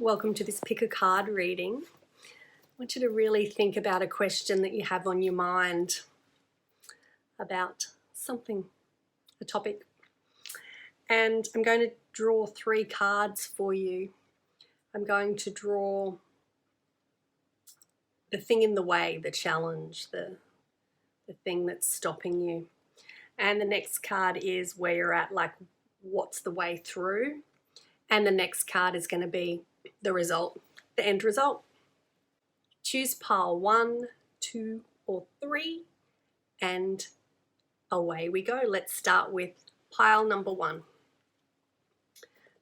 welcome to this pick a card reading. I want you to really think about a question that you have on your mind about something, a topic. And I'm going to draw 3 cards for you. I'm going to draw the thing in the way, the challenge, the thing that's stopping you. And the next card is where you're at, like what's the way through. And the next card is going to be the result, the end result. Choose pile 1, 2, or 3, and away we go. Let's start with pile number 1.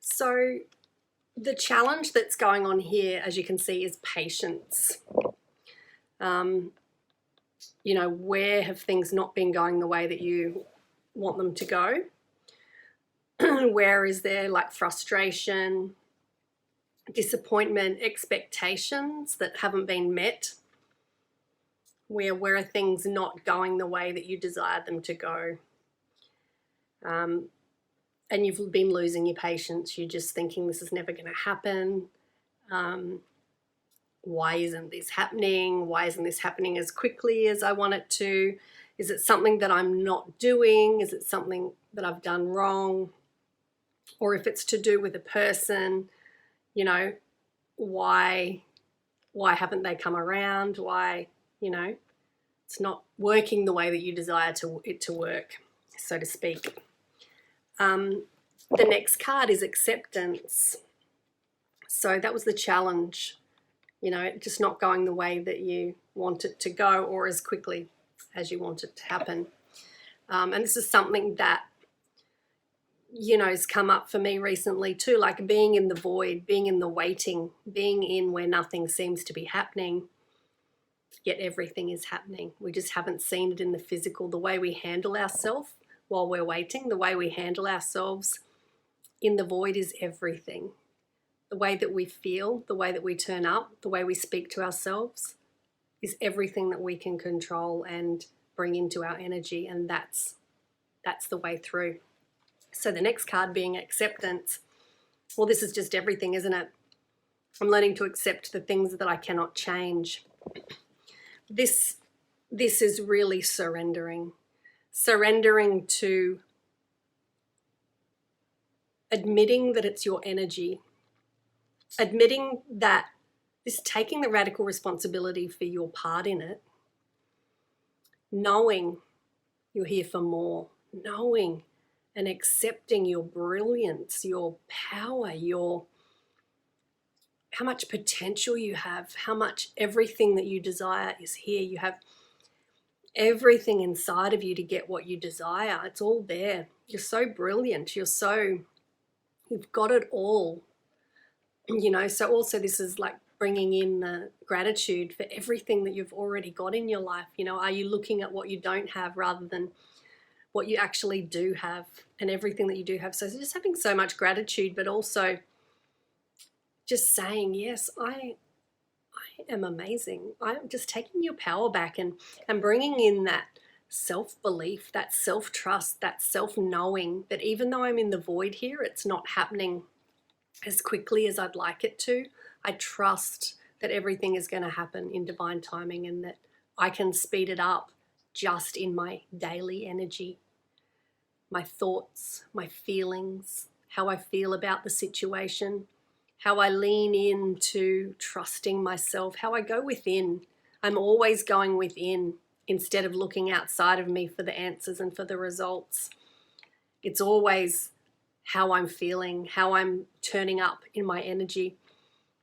So the challenge that's going on here, as you can see, is patience. Where have things not been going the way that you want them to go? Where is there like frustration, disappointment, expectations that haven't been met? Where are things not going the way that you desire them to go? And you've been losing your patience. You're just thinking this is never going to happen. Why isn't this happening? Why isn't this happening as quickly as I want it to? Is it something that I'm not doing? Is it something that I've done wrong? Or if it's to do with a person, why haven't they come around? Why, it's not working the way that you desire it to work, so to speak. The next card is acceptance. So that was the challenge, just not going the way that you want it to go or as quickly as you want it to happen. And this is something that, has come up for me recently too, like being in the void, being in the waiting, being in where nothing seems to be happening, yet everything is happening. We just haven't seen it in the physical, the way we handle ourselves while we're waiting, the way we handle ourselves in the void is everything. The way that we feel, the way that we turn up, the way we speak to ourselves is everything that we can control and bring into our energy, and that's the way through. So the next card being acceptance. Well, this is just everything, isn't it? I'm learning to accept the things that I cannot change. This is really surrendering to admitting that it's your energy, admitting that this, taking the radical responsibility for your part in it, knowing you're here for more, knowing and accepting your brilliance, your power, how much potential you have, how much everything that you desire is here. You have everything inside of you to get what you desire. It's all there. You're so brilliant. You've got it all. So also this is like bringing in the gratitude for everything that you've already got in your life. Are you looking at what you don't have rather than what you actually do have and everything that you do have? So just having so much gratitude, but also just saying, yes, I am amazing. I'm just taking your power back and bringing in that self-belief, that self-trust, that self-knowing that even though I'm in the void here, it's not happening as quickly as I'd like it to. I trust that everything is going to happen in divine timing and that I can speed it up just in my daily energy, my thoughts, my feelings, how I feel about the situation, how I lean into trusting myself, how I go within. I'm always going within instead of looking outside of me for the answers and for the results. It's always how I'm feeling, how I'm turning up in my energy.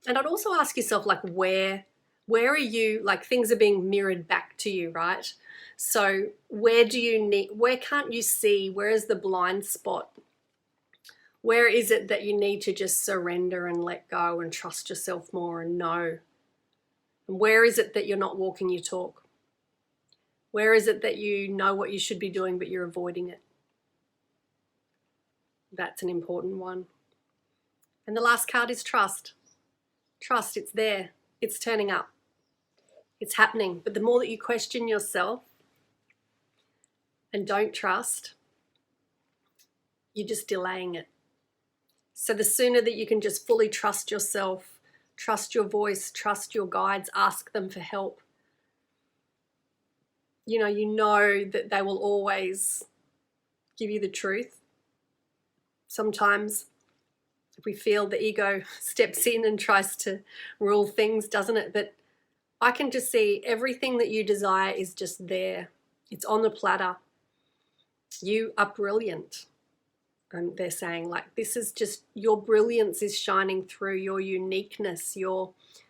And I'd also ask yourself, like, where are you, like things are being mirrored back to you, right? So where can't you see? Where is the blind spot? Where is it that you need to just surrender and let go and trust yourself more and know? And where is it that you're not walking your talk? Where is it that you know what you should be doing but you're avoiding it? That's an important one. And the last card is trust. Trust, it's there. It's turning up. It's happening. But the more that you question yourself and don't trust, you're just delaying it. So the sooner that you can just fully trust yourself, Trust your voice, trust your guides, ask them for help. You know that they will always give you the truth. Sometimes we feel the ego steps in and tries to rule things, doesn't it? But I can just see everything that you desire is just there. It's on the platter. You are brilliant. And they're saying, like, this is just, your brilliance is shining through, your uniqueness,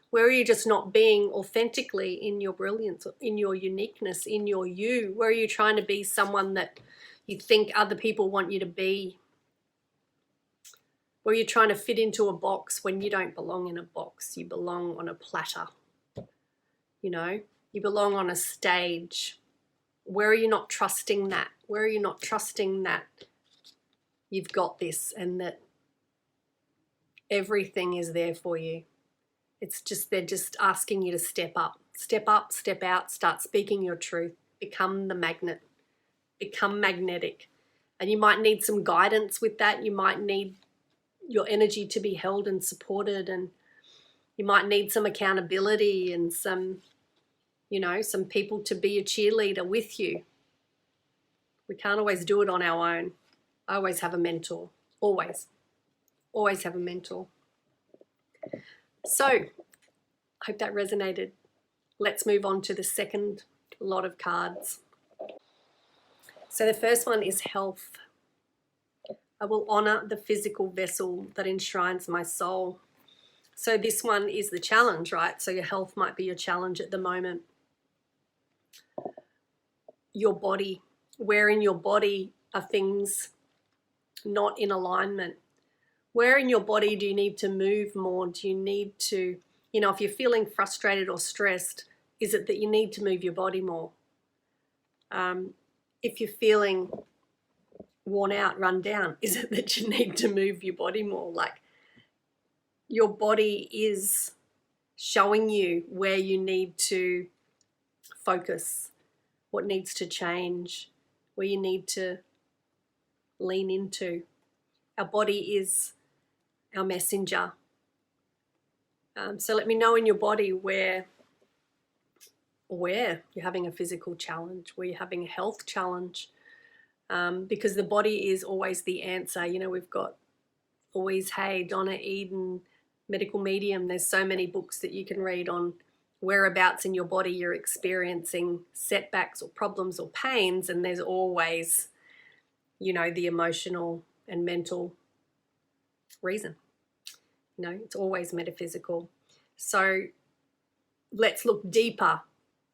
where are you just not being authentically in your brilliance, in your uniqueness, in your you? Where are you trying to be someone that you think other people want you to be? Where you're trying to fit into a box when you don't belong in a box. You belong on a platter. You belong on a stage. Where are you not trusting that? Where are you not trusting that you've got this and that everything is there for you? It's just, they're just asking you to step up, step out, start speaking your truth, become the magnet, become magnetic. And you might need some guidance with that. You might need your energy to be held and supported, and you might need some accountability and some people to be a cheerleader with you. We can't always do it on our own. I always have a mentor, always have a mentor. So I hope that resonated. Let's move on to the second lot of cards. So the first one is health. I will honor the physical vessel that enshrines my soul. So this one is the challenge, right? So your health might be your challenge at the moment. Your body, where in your body are things not in alignment? Where in your body do you need to move more? Do you need to, if you're feeling frustrated or stressed, is it that you need to move your body more? If you're feeling worn out, run down, is it that you need to move your body more? Like, your body is showing you where you need to focus, what needs to change, where you need to lean into. Our body is our messenger. So let me know in your body where you're having a physical challenge, where you're having a health challenge, because the body is always the answer. We've got Louise Hay, Donna Eden, Medical Medium. There's so many books that you can read on whereabouts in your body you're experiencing setbacks or problems or pains, and there's always, the emotional and mental reason. It's always metaphysical. So let's look deeper.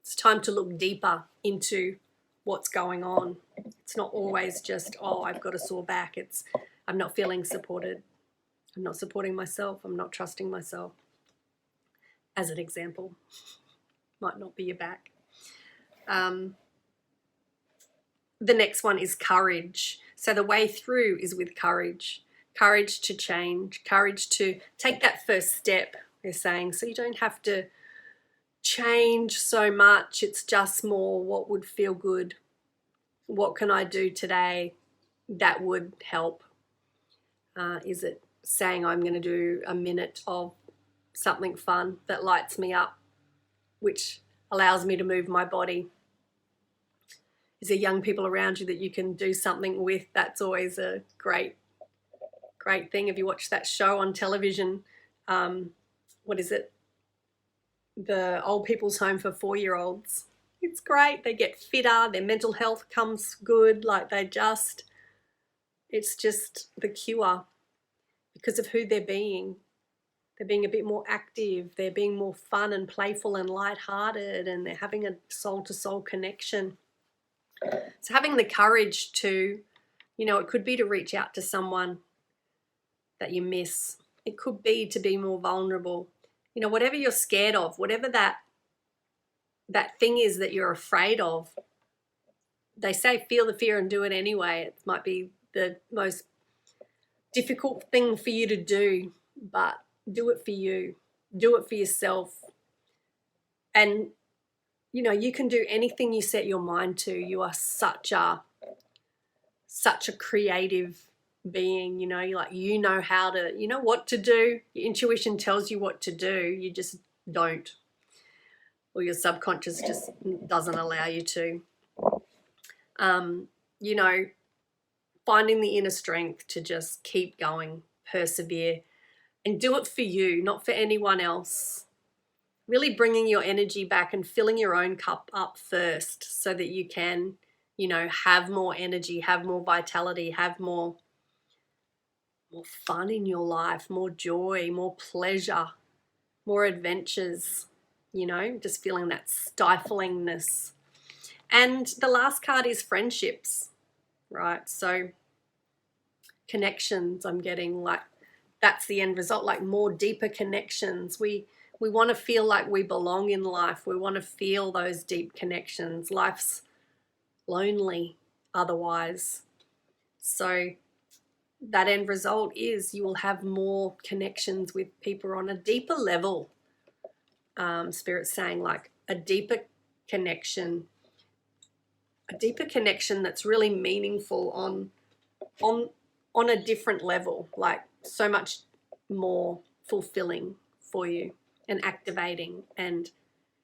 It's time to look deeper into what's going on. It's not always just, I've got a sore back. It's, I'm not feeling supported. I'm not supporting myself. I'm not trusting myself. As an example, might not be your back. The next one is courage. So the way through is with courage. Courage to change, courage to take that first step, they're saying. So you don't have to change so much. It's just more, what would feel good? What can I do today that would help? Is it saying I'm going to do a minute of something fun that lights me up, which allows me to move my body? Is there young people around you that you can do something with? That's always a great thing. If you watch that show on television, what is it? The Old People's Home for 4-year-olds. It's great. They get fitter. Their mental health comes good. Like, it's just the cure because of who they're being. They're being a bit more active. They're being more fun and playful and lighthearted, and they're having a soul-to-soul connection. So having the courage to, it could be to reach out to someone that you miss. It could be to be more vulnerable. Whatever you're scared of, whatever that thing is that you're afraid of, they say feel the fear and do it anyway. It might be the most difficult thing for you to do, but do it for you. Do it for yourself. And, you can do anything you set your mind to. You are such a creative being, you know, you're like, you know how to, you know what to do. Your intuition tells you what to do. You just don't. Or your subconscious just doesn't allow you to. You know, finding the inner strength to just keep going, persevere, and do it for you, not for anyone else. Really bringing your energy back and filling your own cup up first so that you can, you know, have more energy, have more vitality, have more fun in your life, more joy, more pleasure, more adventures, you know, just feeling that stiflingness. And the last card is friendships, right? So connections, I'm getting like that's the end result, like more deeper connections. We want to feel like we belong in life. We want to feel those deep connections. Life's lonely otherwise. So that end result is you will have more connections with people on a deeper level. Spirit's saying like a deeper connection that's really meaningful on a different level, like so much more fulfilling for you and activating, and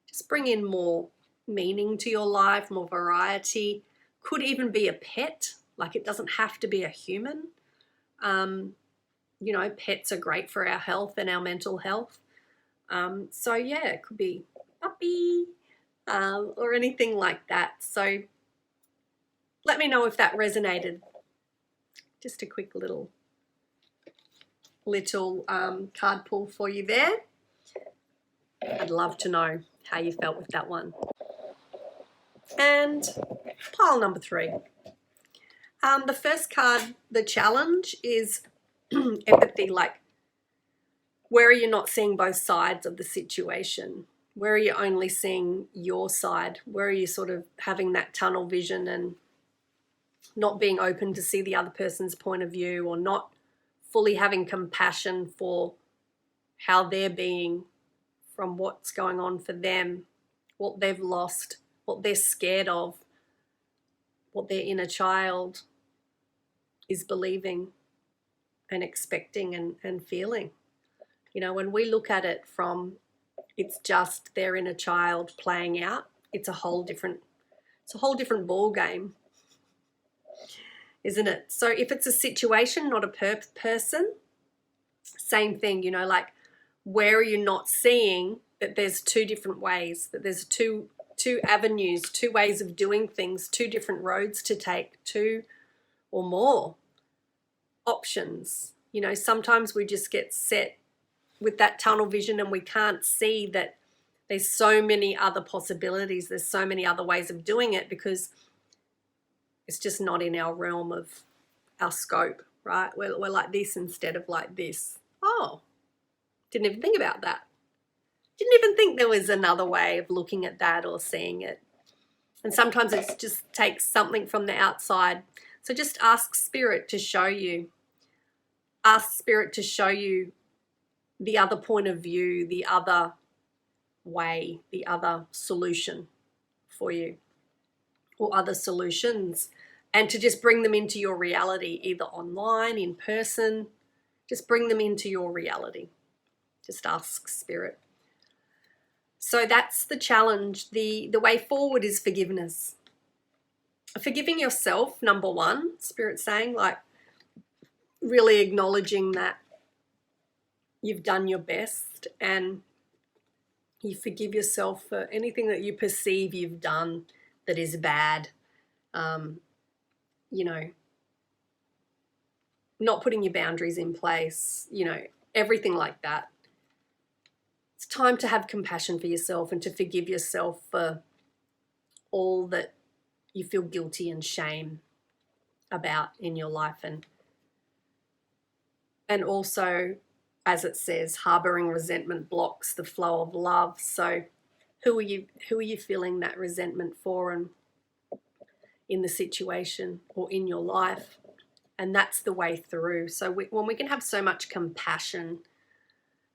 just bring in more meaning to your life, more variety. Could even be a pet, like it doesn't have to be a human. You know, pets are great for our health and our mental health. So yeah, it could be puppy or anything like that. So let me know if that resonated. Just a quick little card pull for you there. I'd love to know how you felt with that one. And pile number 3. The first card, the challenge, is empathy. Like, where are you not seeing both sides of the situation? Where are you only seeing your side? Where are you sort of having that tunnel vision and not being open to see the other person's point of view, or not fully having compassion for how they're being, from what's going on for them, what they've lost, what they're scared of, what their inner child is believing and expecting and feeling. You know, when we look at it from it's just their inner child playing out, it's a whole different ball game, isn't it? So if it's a situation, not a person, same thing, you know, like where are you not seeing that there's 2 different ways, that there's two avenues, 2 ways of doing things, 2 different roads to take, 2 or more options. You know, sometimes we just get set with that tunnel vision and we can't see that there's so many other possibilities, there's so many other ways of doing it, because it's just not in our realm of our scope, right? We're like this instead of like this. Oh, didn't even think about that. Didn't even think there was another way of looking at that or seeing it. And sometimes it just takes something from the outside. So just ask Spirit to show you. Ask Spirit to show you the other point of view, the other way, the other solution for you, or other solutions, and to just bring them into your reality, either online, in person. Just bring them into your reality. Just ask Spirit. So that's the challenge. The way forward is forgiveness. Forgiving yourself, number 1, Spirit's saying, like really acknowledging that you've done your best and you forgive yourself for anything that you perceive you've done that is bad. You know, not putting your boundaries in place, you know, everything like that. It's time to have compassion for yourself and to forgive yourself for all that you feel guilty and shame about in your life, and also, as it says, harboring resentment blocks the flow of love. So who are you feeling that resentment for, and in the situation or in your life? And that's the way through. So when we can have so much compassion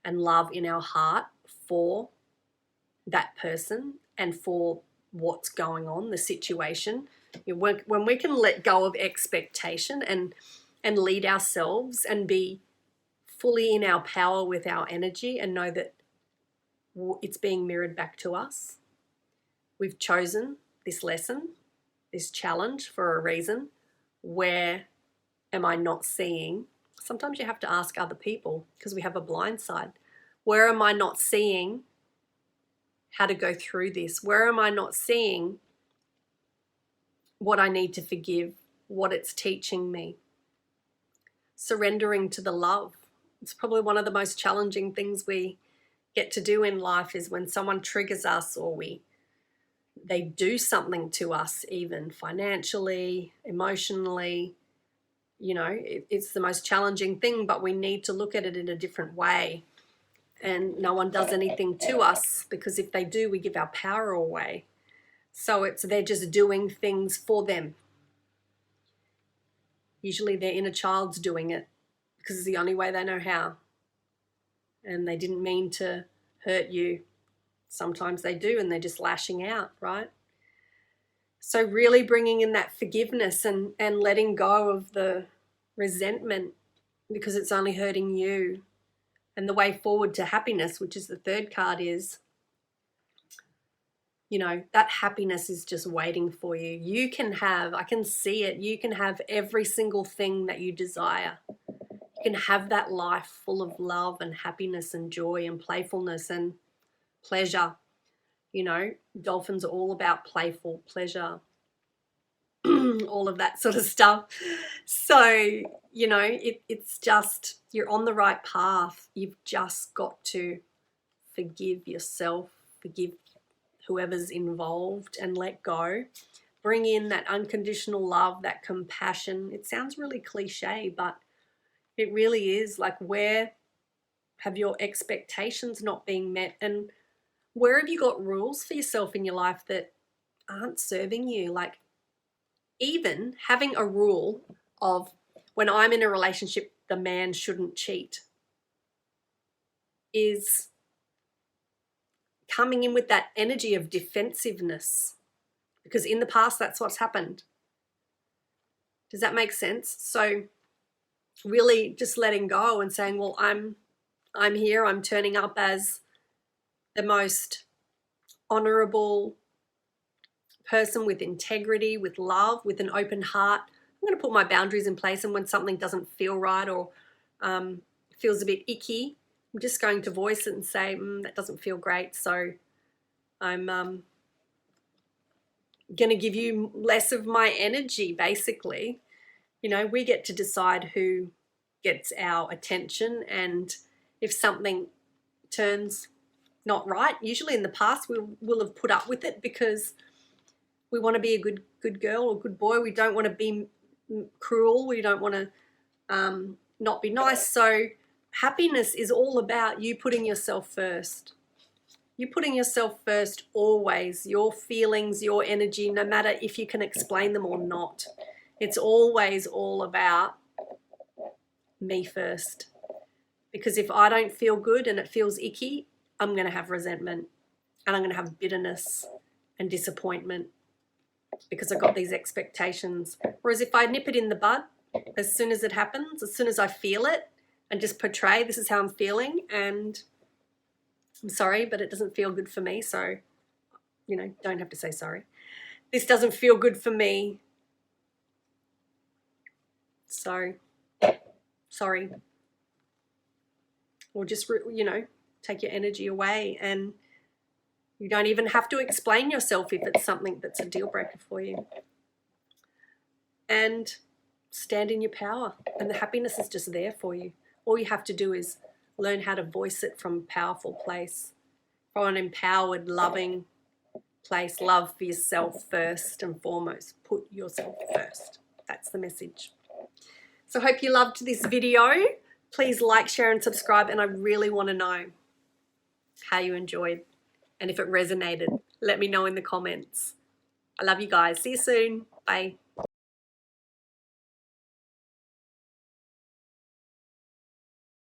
and love in our heart for that person and for what's going on, the situation, when we can let go of expectation and and lead ourselves and be fully in our power with our energy and know that it's being mirrored back to us. We've chosen this lesson, this challenge for a reason. Where am I not seeing? Sometimes you have to ask other people because we have a blind side. Where am I not seeing how to go through this? Where am I not seeing what I need to forgive, what it's teaching me? Surrendering to the love. It's probably one of the most challenging things we get to do in life is when someone triggers us or they do something to us, even financially, emotionally. You know, it's the most challenging thing, but we need to look at it in a different way. And no one does anything to us, because if they do, we give our power away. So they're just doing things for them. Usually their inner child's doing it because it's the only way they know how. And they didn't mean to hurt you. Sometimes they do, and they're just lashing out, right? So really bringing in that forgiveness and letting go of the resentment, because it's only hurting you. And the way forward to happiness, which is the third card, is, you know, that happiness is just waiting for you. You can have, I can see it, you can have every single thing that you desire. You can have that life full of love and happiness and joy and playfulness and pleasure. You know, dolphins are all about playful pleasure, all of that sort of stuff. So, you know, it's just, you're on the right path. You've just got to forgive yourself, forgive whoever's involved, and let go. Bring in that unconditional love, that compassion. It sounds really cliche, but it really is. Like, where have your expectations not being met? And where have you got rules for yourself in your life that aren't serving you? Like, even having a rule of, when I'm in a relationship, the man shouldn't cheat, is coming in with that energy of defensiveness, because in the past that's what's happened. Does that make sense? So really just letting go and saying, well, I'm here, I'm turning up as the most honorable person with integrity, with love, with an open heart. I'm going to put my boundaries in place, and when something doesn't feel right or feels a bit icky, I'm just going to voice it and say, that doesn't feel great, so I'm going to give you less of my energy, basically. You know, we get to decide who gets our attention, and if something turns not right, usually in the past we'll have put up with it because we want to be a good girl or good boy. We don't want to be cruel. We don't want to not be nice. So happiness is all about you putting yourself first. You putting yourself first always. Your feelings, your energy, no matter if you can explain them or not. It's always all about me first. Because if I don't feel good and it feels icky, I'm going to have resentment, and I'm going to have bitterness and disappointment because I've got these expectations. Whereas if I nip it in the bud, as soon as it happens, as soon as I feel it, and just portray, this is how I'm feeling, and I'm sorry, but it doesn't feel good for me, so, you know, don't have to say sorry. This doesn't feel good for me, so sorry. Or just, you know, take your energy away, and you don't even have to explain yourself if it's something that's a deal breaker for you. And stand in your power, and the happiness is just there for you. All you have to do is learn how to voice it from a powerful place, from an empowered, loving place. Love for yourself first and foremost. Put yourself first. That's the message. So I hope you loved this video. Please like, share, and subscribe. And I really want to know how you enjoyed, and if it resonated, let me know in the comments. I love you guys. See you soon. Bye.